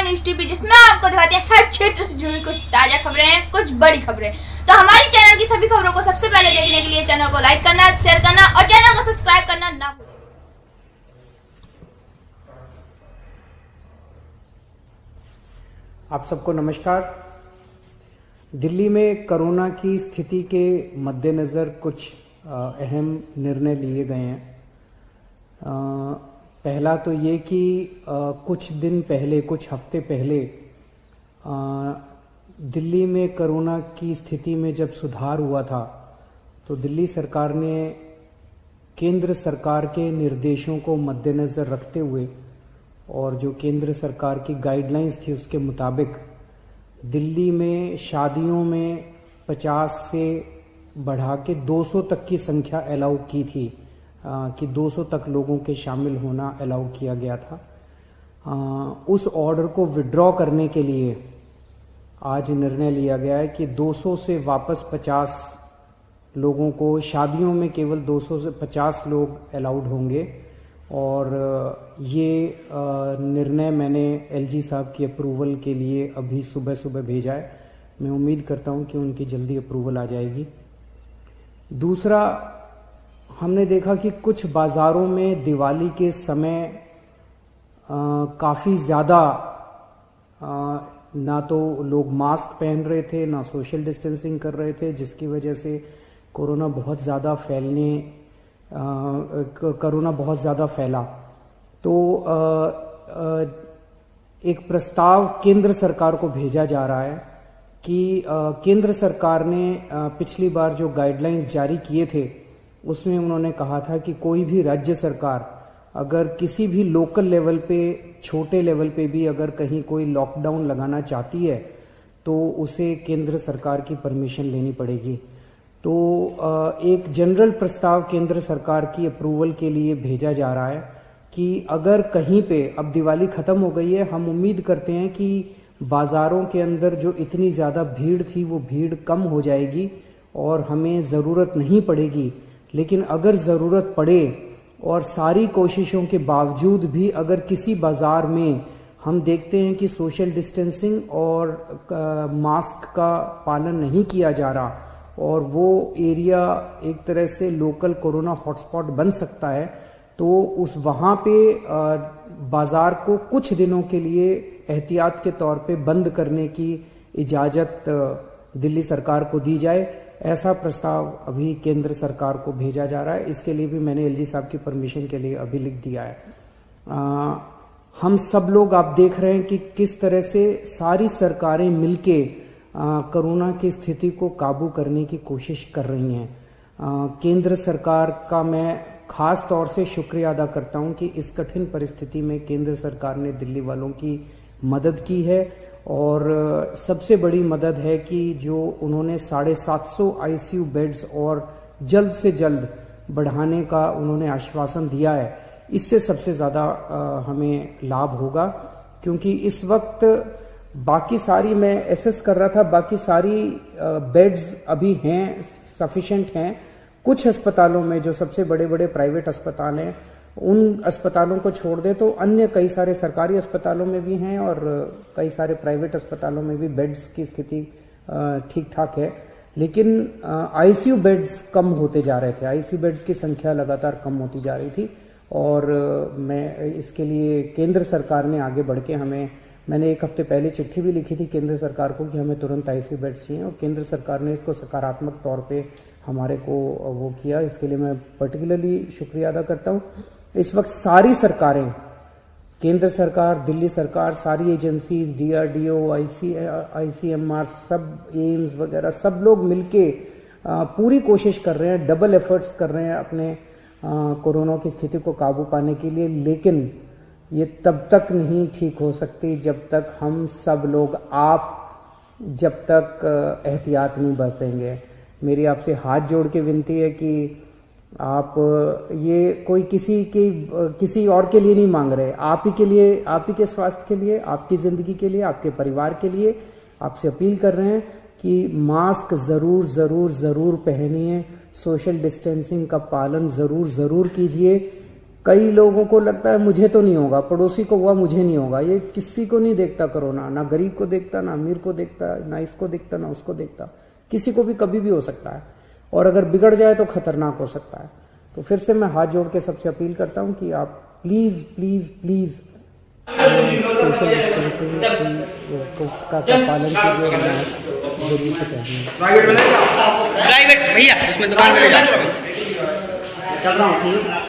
News TV, जिसमें आपको दिखाते हैं हर क्षेत्र से जुड़ी कुछ ताजा खबरें, कुछ बड़ी खबरें। तो हमारी चैनल की सभी खबरों को सबसे पहले देखने के लिए चैनल को लाइक करना, शेयर करना और चैनल को सब्सक्राइब करना ना भूलें। आप सबको नमस्कार। दिल्ली में कोरोना की स्थिति के मद्देनज़र कुछ अहम निर्णय लिए गए हैं। पहला तो ये कि कुछ दिन पहले, कुछ हफ्ते पहले दिल्ली में कोरोना की स्थिति में जब सुधार हुआ था तो दिल्ली सरकार ने केंद्र सरकार के निर्देशों को मद्देनज़र रखते हुए और जो केंद्र सरकार की गाइडलाइंस थी उसके मुताबिक दिल्ली में शादियों में 50 से बढ़ा के 200 तक की संख्या अलाउ की थी, कि 200 तक लोगों के शामिल होना अलाउ किया गया था। उस ऑर्डर को विड्रॉ करने के लिए आज निर्णय लिया गया है कि 200 से वापस 50 लोगों को, शादियों में केवल 200 से 50 लोग अलाउड होंगे। और ये निर्णय मैंने एलजी साहब की अप्रूवल के लिए अभी सुबह सुबह भेजा है। मैं उम्मीद करता हूँ कि उनकी जल्दी अप्रूवल आ जाएगी। दूसरा, हमने देखा कि कुछ बाज़ारों में दिवाली के समय काफ़ी ज़्यादा ना तो लोग मास्क पहन रहे थे, ना सोशल डिस्टेंसिंग कर रहे थे, जिसकी वजह से कोरोना बहुत ज़्यादा फैला। तो एक प्रस्ताव केंद्र सरकार को भेजा जा रहा है कि केंद्र सरकार ने पिछली बार जो गाइडलाइंस जारी किए थे उसमें उन्होंने कहा था कि कोई भी राज्य सरकार अगर किसी भी लोकल लेवल पे, छोटे लेवल पे भी अगर कहीं कोई लॉकडाउन लगाना चाहती है तो उसे केंद्र सरकार की परमिशन लेनी पड़ेगी। तो एक जनरल प्रस्ताव केंद्र सरकार की अप्रूवल के लिए भेजा जा रहा है कि अगर कहीं पे, अब दिवाली ख़त्म हो गई है, हम उम्मीद करते हैं कि बाज़ारों के अंदर जो इतनी ज़्यादा भीड़ थी वो भीड़ कम हो जाएगी और हमें ज़रूरत नहीं पड़ेगी। लेकिन अगर ज़रूरत पड़े और सारी कोशिशों के बावजूद भी अगर किसी बाज़ार में हम देखते हैं कि सोशल डिस्टेंसिंग और मास्क का पालन नहीं किया जा रहा और वो एरिया एक तरह से लोकल कोरोना हॉटस्पॉट बन सकता है, तो उस वहाँ पे बाज़ार को कुछ दिनों के लिए एहतियात के तौर पे बंद करने की इजाज़त दिल्ली सरकार को दी जाए। ऐसा प्रस्ताव अभी केंद्र सरकार को भेजा जा रहा है। इसके लिए भी मैंने एलजी साहब की परमिशन के लिए अभी लिख दिया है। हम सब लोग, आप देख रहे हैं कि किस तरह से सारी सरकारें मिलके कोरोना की स्थिति को काबू करने की कोशिश कर रही हैं। केंद्र सरकार का मैं खास तौर से शुक्रिया अदा करता हूं कि इस कठिन परिस्थिति में केंद्र सरकार ने दिल्ली वालों की मदद की है। और सबसे बड़ी मदद है कि जो उन्होंने 750 आईसीयू बेड्स और जल्द से जल्द बढ़ाने का उन्होंने आश्वासन दिया है। इससे सबसे ज़्यादा हमें लाभ होगा, क्योंकि इस वक्त बाकी सारी, मैं एसेस कर रहा था, बाकी सारी बेड्स अभी हैं, सफिशेंट हैं। कुछ अस्पतालों में, जो सबसे बड़े बड़े प्राइवेट अस्पताल हैं, उन अस्पतालों को छोड़ दे तो अन्य कई सारे सरकारी अस्पतालों में भी हैं और कई सारे प्राइवेट अस्पतालों में भी बेड्स की स्थिति ठीक ठाक है। लेकिन आईसीयू बेड्स कम होते जा रहे थे, आईसीयू बेड्स की संख्या लगातार कम होती जा रही थी। और मैं इसके लिए केंद्र सरकार ने आगे बढ़ के मैंने एक हफ्ते पहले चिट्ठी भी लिखी थी केंद्र सरकार को कि हमें तुरंत आईसीयू बेड्स चाहिए, और केंद्र सरकार ने इसको सकारात्मक तौर पे हमारे को वो किया। इसके लिए मैं पर्टिकुलरली शुक्रिया अदा करता हूँ। इस वक्त सारी सरकारें, केंद्र सरकार, दिल्ली सरकार, सारी एजेंसीज, डीआरडीओ, आईसीएमआर, सब एम्स वगैरह, सब लोग मिलके पूरी कोशिश कर रहे हैं, डबल एफर्ट्स कर रहे हैं अपने कोरोना की स्थिति को काबू पाने के लिए। लेकिन ये तब तक नहीं ठीक हो सकती जब तक हम सब लोग, जब तक एहतियात नहीं बरतेंगे। मेरी आपसे हाथ जोड़ के विनती है कि आप ये कोई किसी और के लिए नहीं मांग रहे, आप ही के लिए, आप ही के स्वास्थ्य के लिए, आपकी ज़िंदगी के लिए, आपके परिवार के लिए आपसे अपील कर रहे हैं कि मास्क ज़रूर पहनिए, सोशल डिस्टेंसिंग का पालन ज़रूर कीजिए। कई लोगों को लगता है मुझे तो नहीं होगा, पड़ोसी को हुआ मुझे नहीं होगा। ये किसी को नहीं देखता कोरोना, ना गरीब को देखता, ना अमीर को देखता, ना इसको देखता, ना उसको देखता। किसी को भी कभी भी हो सकता है, और अगर बिगड़ जाए तो खतरनाक हो सकता है। तो फिर से मैं हाथ जोड़ के सबसे अपील करता हूँ कि आप please please please social distancing का पालन कीजिए और मास्क जरूर से पहनिए। प्राइवेट भैया उसमें दुकान में ले जाओ। चल रहा हूँ।